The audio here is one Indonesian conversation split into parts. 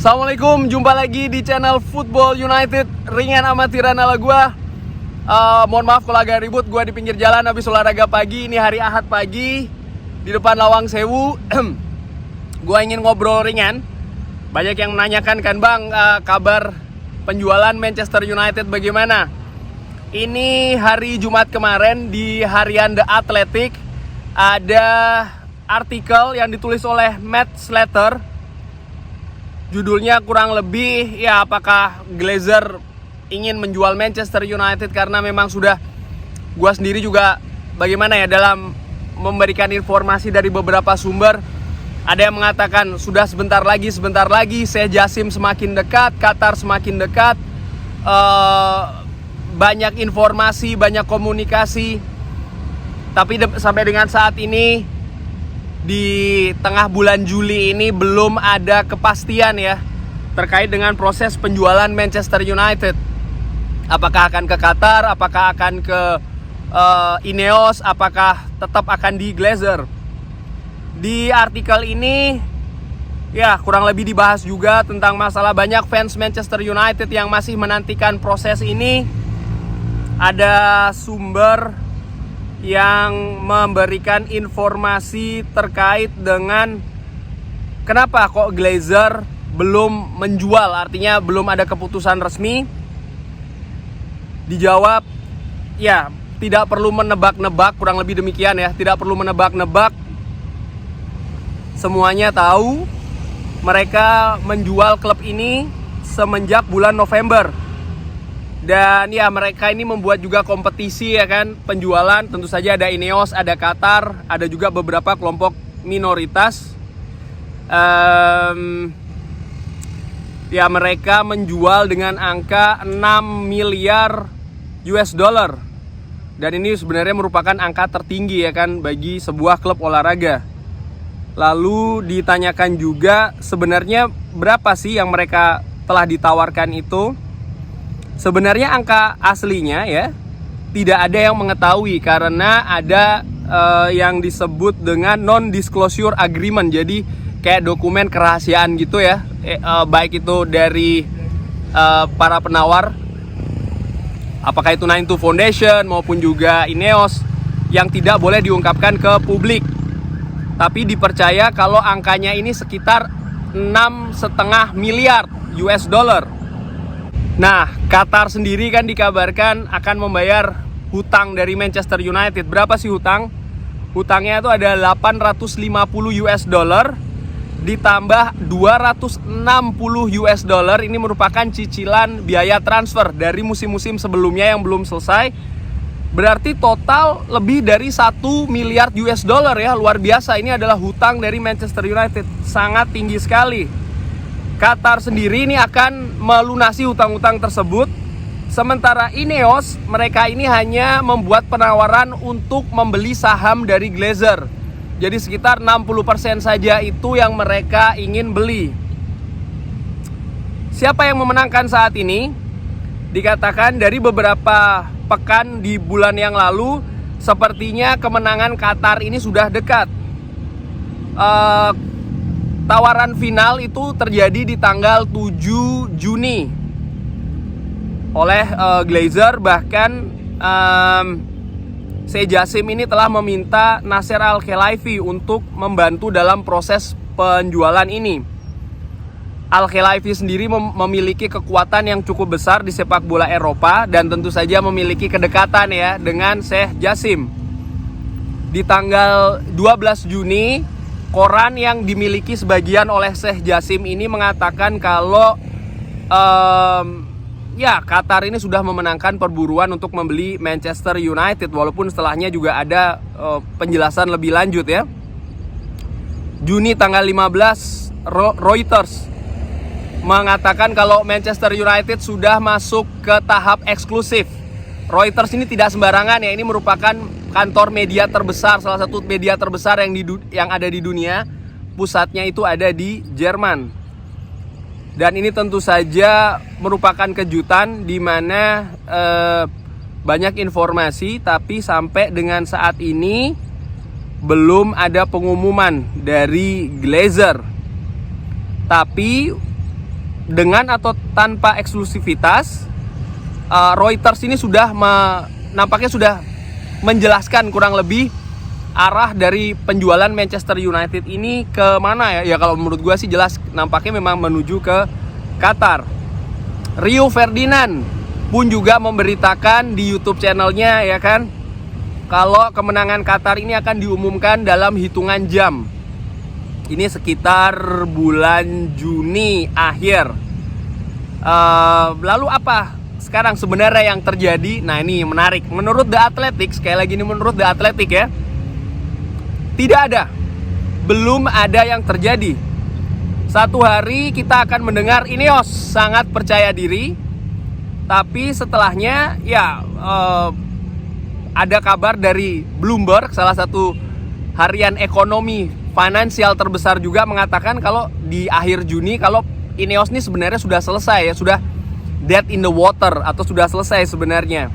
Assalamualaikum, jumpa lagi di channel Football United ringan amatiran ala gue. Mohon maaf kalau agak ribut, gue di pinggir jalan habis olahraga pagi. Ini hari Ahad pagi di depan Lawang Sewu. Gue ingin ngobrol ringan. Banyak yang menanyakan kan bang, kabar penjualan Manchester United bagaimana? Ini hari Jumat kemarin di harian The Athletic ada artikel yang ditulis oleh Matt Slater. Judulnya kurang lebih ya, apakah Glazer ingin menjual Manchester United, karena memang sudah, gua sendiri juga bagaimana ya dalam memberikan informasi dari beberapa sumber. Ada yang mengatakan sudah sebentar lagi Sheikh Jassim semakin dekat, Qatar semakin dekat. Banyak informasi, banyak komunikasi. Tapi sampai dengan saat ini, di tengah bulan Juli ini belum ada kepastian ya terkait dengan proses penjualan Manchester United. Apakah akan ke Qatar, apakah akan ke Ineos, apakah tetap akan di Glazer. Di artikel ini ya kurang lebih dibahas juga tentang masalah banyak fans Manchester United yang masih menantikan proses ini. Ada sumber yang memberikan informasi terkait dengan kenapa kok Glazer belum menjual, artinya belum ada keputusan resmi. Dijawab, ya tidak perlu menebak-nebak, kurang lebih demikian ya, tidak perlu menebak-nebak. Semuanya tahu mereka menjual klub ini semenjak bulan November. Dan ya mereka ini membuat juga kompetisi ya kan, penjualan. Tentu saja ada Ineos, ada Qatar, ada juga beberapa kelompok minoritas. Ya mereka menjual dengan angka 6 miliar US dollar. Dan ini sebenarnya merupakan angka tertinggi ya kan bagi sebuah klub olahraga. Lalu ditanyakan juga sebenarnya berapa sih yang mereka telah ditawarkan itu. Sebenarnya angka aslinya ya tidak ada yang mengetahui, karena ada yang disebut dengan non-disclosure agreement. Jadi kayak dokumen kerahasiaan gitu ya, baik itu dari para penawar, apakah itu 92 Foundation maupun juga Ineos, yang tidak boleh diungkapkan ke publik. Tapi dipercaya kalau angkanya ini sekitar 6,5 miliar US dollar. Nah, Qatar sendiri kan dikabarkan akan membayar hutang dari Manchester United. Berapa sih hutang? Hutangnya itu ada 850 US dollar ditambah 260 US dollar. Ini merupakan cicilan biaya transfer dari musim-musim sebelumnya yang belum selesai. Berarti total lebih dari 1 miliar US dollar ya. Luar biasa, ini adalah hutang dari Manchester United. Sangat tinggi sekali. Qatar sendiri ini akan melunasi hutang-hutang tersebut. Sementara Ineos, mereka ini hanya membuat penawaran untuk membeli saham dari Glazer. Jadi sekitar 60% saja itu yang mereka ingin beli. Siapa yang memenangkan saat ini? Dikatakan dari beberapa pekan di bulan yang lalu, sepertinya kemenangan Qatar ini sudah dekat. Tawaran final itu terjadi di tanggal 7 Juni oleh Glazer. Bahkan Sheikh Jassim ini telah meminta Nasser Al-Khelaifi untuk membantu dalam proses penjualan ini. Al-Khelaifi sendiri memiliki kekuatan yang cukup besar di sepak bola Eropa dan tentu saja memiliki kedekatan ya dengan Sheikh Jassim. Di tanggal 12 Juni, koran yang dimiliki sebagian oleh Sheikh Jassim ini mengatakan kalau ya Qatar ini sudah memenangkan perburuan untuk membeli Manchester United, walaupun setelahnya juga ada penjelasan lebih lanjut ya. Juni tanggal 15, Reuters mengatakan kalau Manchester United sudah masuk ke tahap eksklusif. Reuters ini tidak sembarangan ya, ini merupakan kantor media terbesar, salah satu media terbesar yang ada di dunia. Pusatnya itu ada di Jerman. Dan ini tentu saja merupakan kejutan di mana banyak informasi, tapi sampai dengan saat ini belum ada pengumuman dari Glazer. Tapi dengan atau tanpa eksklusivitas, Reuters ini nampaknya sudah menjelaskan kurang lebih arah dari penjualan Manchester United ini ke mana ya. Ya kalau menurut gue sih jelas nampaknya memang menuju ke Qatar. Rio Ferdinand pun juga memberitakan di YouTube channelnya ya kan, kalau kemenangan Qatar ini akan diumumkan dalam hitungan jam. Ini sekitar bulan Juni akhir. Lalu apa sekarang sebenarnya yang terjadi? Nah ini menarik. Menurut The Athletic, sekali lagi ini menurut The Athletic ya, tidak ada, belum ada yang terjadi. Satu hari kita akan mendengar Ineos sangat percaya diri, tapi setelahnya ya ada kabar dari Bloomberg, salah satu harian ekonomi finansial terbesar juga, mengatakan kalau di akhir Juni kalau Ineos ini sebenarnya sudah selesai ya, sudah dead in the water atau sudah selesai sebenarnya.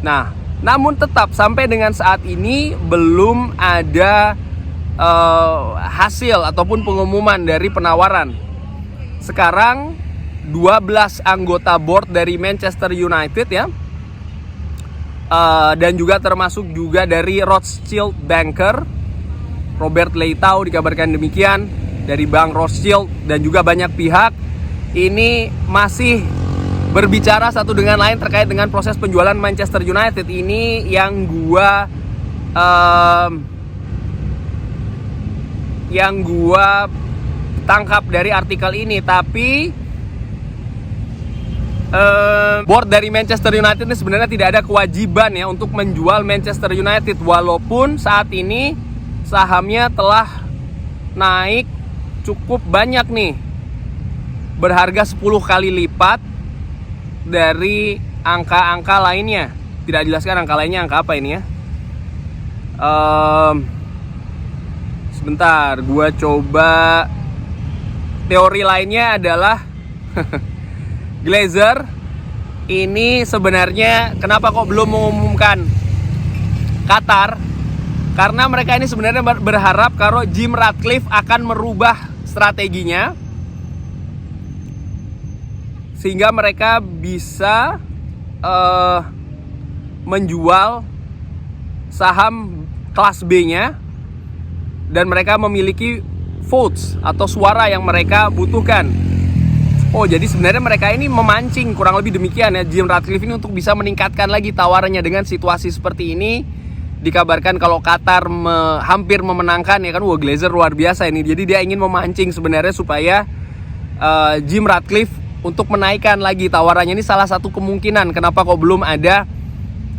Nah, namun tetap sampai dengan saat ini belum ada hasil ataupun pengumuman dari penawaran. Sekarang 12 anggota board dari Manchester United ya, dan juga termasuk juga dari Rothschild Banker, Robert Leitao dikabarkan demikian, dari Bank Rothschild, dan juga banyak pihak ini masih berbicara satu dengan lain terkait dengan proses penjualan Manchester United ini. Yang gua tangkap dari artikel ini, tapi board dari Manchester United ini sebenarnya tidak ada kewajiban ya untuk menjual Manchester United, walaupun saat ini sahamnya telah naik cukup banyak nih, berharga 10 kali lipat dari angka-angka lainnya. Tidak dijelaskan angka lainnya angka apa ini ya. Sebentar, gue coba. Teori lainnya adalah Glazer ini sebenarnya kenapa kok belum mengumumkan Qatar? Karena mereka ini sebenarnya berharap kalau Jim Ratcliffe akan merubah strateginya sehingga mereka bisa menjual saham kelas B-nya, dan mereka memiliki votes atau suara yang mereka butuhkan. Oh, jadi sebenarnya mereka ini memancing, kurang lebih demikian ya, Jim Ratcliffe ini untuk bisa meningkatkan lagi tawarannya. Dengan situasi seperti ini, dikabarkan kalau Qatar hampir memenangkan ya kan. Wah, Glazer luar biasa ini. Jadi dia ingin memancing sebenarnya supaya Jim Ratcliffe untuk menaikkan lagi tawarannya. Ini salah satu kemungkinan kenapa kok belum ada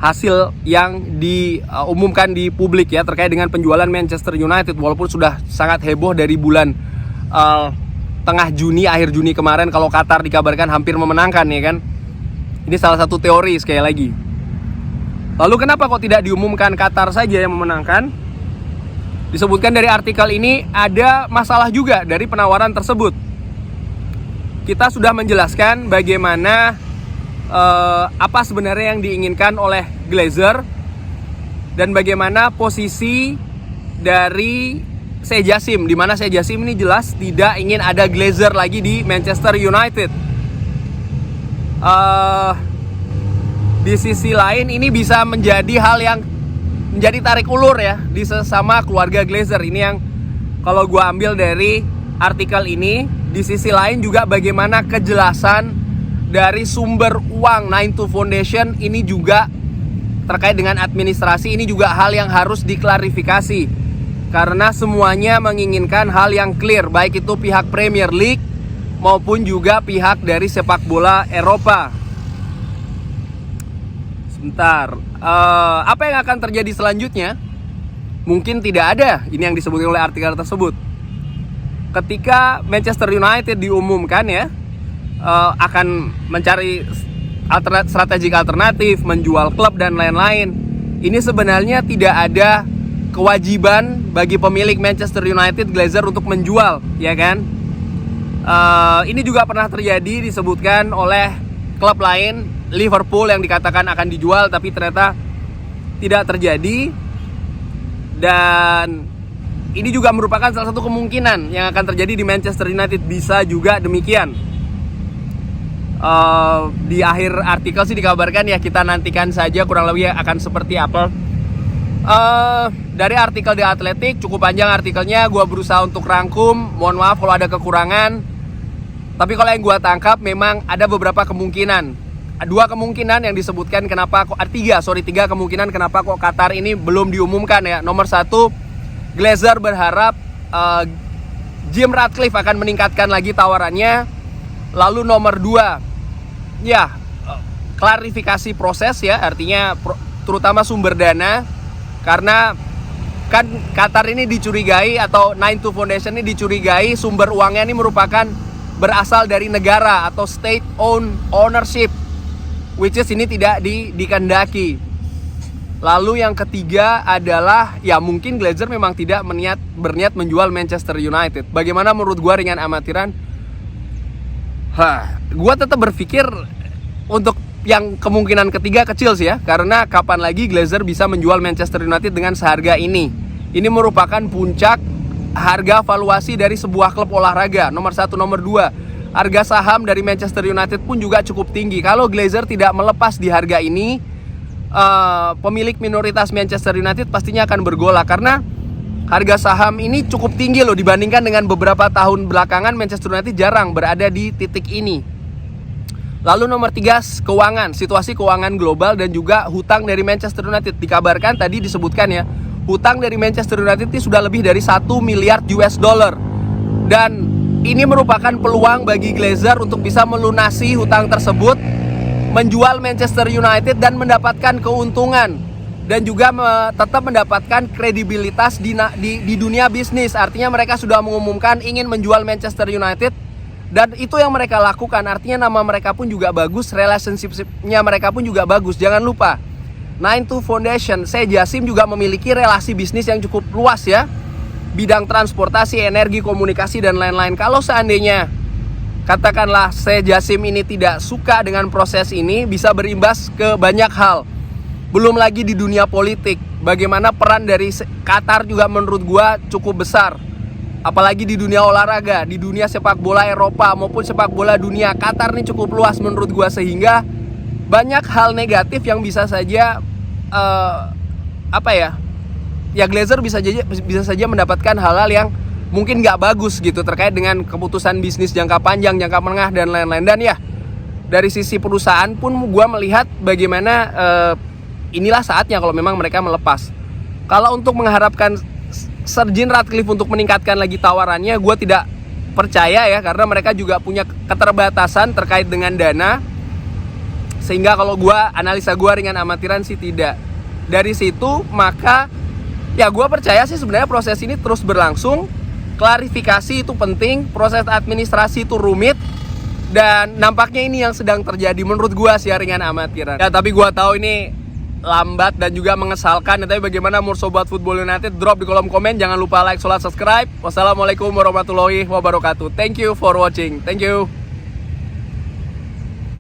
hasil yang diumumkan di publik ya terkait dengan penjualan Manchester United, walaupun sudah sangat heboh dari bulan tengah Juni, akhir Juni kemarin kalau Qatar dikabarkan hampir memenangkan ya kan. Ini salah satu teori sekali lagi. Lalu kenapa kok tidak diumumkan Qatar saja yang memenangkan? Disebutkan dari artikel ini ada masalah juga dari penawaran tersebut. Kita sudah menjelaskan bagaimana apa sebenarnya yang diinginkan oleh Glazer dan bagaimana posisi dari Sheikh Jassim, di mana Sheikh Jassim ini jelas tidak ingin ada Glazer lagi di Manchester United. Di sisi lain ini bisa menjadi hal yang menjadi tarik ulur ya di sesama keluarga Glazer. Ini yang kalau gue ambil dari artikel ini. Di sisi lain juga bagaimana kejelasan dari sumber uang 92 Foundation ini juga terkait dengan administrasi, ini juga hal yang harus diklarifikasi. Karena semuanya menginginkan hal yang clear, baik itu pihak Premier League maupun juga pihak dari sepak bola Eropa. Sebentar, apa yang akan terjadi selanjutnya? Mungkin tidak ada, ini yang disebutkan oleh artikel tersebut. Ketika Manchester United diumumkan ya akan mencari strategi alternatif, menjual klub dan lain-lain, ini sebenarnya tidak ada kewajiban bagi pemilik Manchester United, Glazer, untuk menjual, ya kan? Ini juga pernah terjadi, disebutkan oleh klub lain, Liverpool, yang dikatakan akan dijual tapi ternyata tidak terjadi. Dan ini juga merupakan salah satu kemungkinan yang akan terjadi di Manchester United, bisa juga demikian. Di akhir artikel sih dikabarkan ya, kita nantikan saja kurang lebih akan seperti apa. Dari artikel The Athletic, cukup panjang artikelnya, gue berusaha untuk rangkum, mohon maaf kalau ada kekurangan. Tapi kalau yang gue tangkap memang ada beberapa kemungkinan. Dua kemungkinan yang disebutkan kenapa kok, tiga kemungkinan kenapa kok Qatar ini belum diumumkan ya. Nomor satu, Glazer berharap Jim Ratcliffe akan meningkatkan lagi tawarannya. Lalu nomor dua, ya klarifikasi proses ya, artinya terutama sumber dana. Karena kan Qatar ini dicurigai, atau 92 Foundation ini dicurigai sumber uangnya ini merupakan berasal dari negara atau state owned ownership, which is ini tidak dikehendaki. Lalu yang ketiga adalah ya mungkin Glazer memang tidak berniat menjual Manchester United. Bagaimana menurut gua ringan amatiran? Gua tetap berpikir untuk yang kemungkinan ketiga kecil sih ya, karena kapan lagi Glazer bisa menjual Manchester United dengan seharga ini. Ini merupakan puncak harga valuasi dari sebuah klub olahraga. Nomor satu, nomor dua, harga saham dari Manchester United pun juga cukup tinggi. Kalau Glazer tidak melepas di harga ini, pemilik minoritas Manchester United pastinya akan bergolak, karena harga saham ini cukup tinggi loh, dibandingkan dengan beberapa tahun belakangan Manchester United jarang berada di titik ini. Lalu nomor tiga, keuangan, situasi keuangan global dan juga hutang dari Manchester United. Dikabarkan tadi disebutkan ya, hutang dari Manchester United ini sudah lebih dari 1 miliar US dollar. Dan ini merupakan peluang bagi Glazer untuk bisa melunasi hutang tersebut, menjual Manchester United dan mendapatkan keuntungan, dan juga tetap mendapatkan kredibilitas di dunia bisnis. Artinya mereka sudah mengumumkan ingin menjual Manchester United, dan itu yang mereka lakukan. Artinya nama mereka pun juga bagus, relationship-nya mereka pun juga bagus. Jangan lupa 92 Foundation, Sheikh Jassim juga memiliki relasi bisnis yang cukup luas ya, bidang transportasi, energi, komunikasi, dan lain-lain. Kalau seandainya katakanlah Sheikh Jassim ini tidak suka dengan proses ini, bisa berimbas ke banyak hal. Belum lagi di dunia politik, bagaimana peran dari Qatar juga menurut gua cukup besar. Apalagi di dunia olahraga, di dunia sepak bola Eropa maupun sepak bola dunia, Qatar ini cukup luas menurut gua, sehingga banyak hal negatif yang bisa saja ya Glazer bisa saja mendapatkan hal-hal yang mungkin nggak bagus gitu terkait dengan keputusan bisnis jangka panjang, jangka menengah, dan lain-lain. Dan ya dari sisi perusahaan pun gua melihat bagaimana inilah saatnya kalau memang mereka melepas. Kalau untuk mengharapkan Sir Jim Ratcliffe untuk meningkatkan lagi tawarannya, gue tidak percaya ya, karena mereka juga punya keterbatasan terkait dengan dana. Sehingga kalau gue, analisa gue ringan amatiran sih tidak. Dari situ maka ya gue percaya sih sebenarnya proses ini terus berlangsung. Klarifikasi itu penting, proses administrasi itu rumit, dan nampaknya ini yang sedang terjadi menurut gue sih ringan amatiran. Ya tapi gue tahu ini lambat dan juga mengesalkan. Tapi bagaimana menurut Sobat Football United? Drop di kolom komen. Jangan lupa like, subscribe. Wassalamualaikum warahmatullahi wabarakatuh. Thank you for watching. Thank you.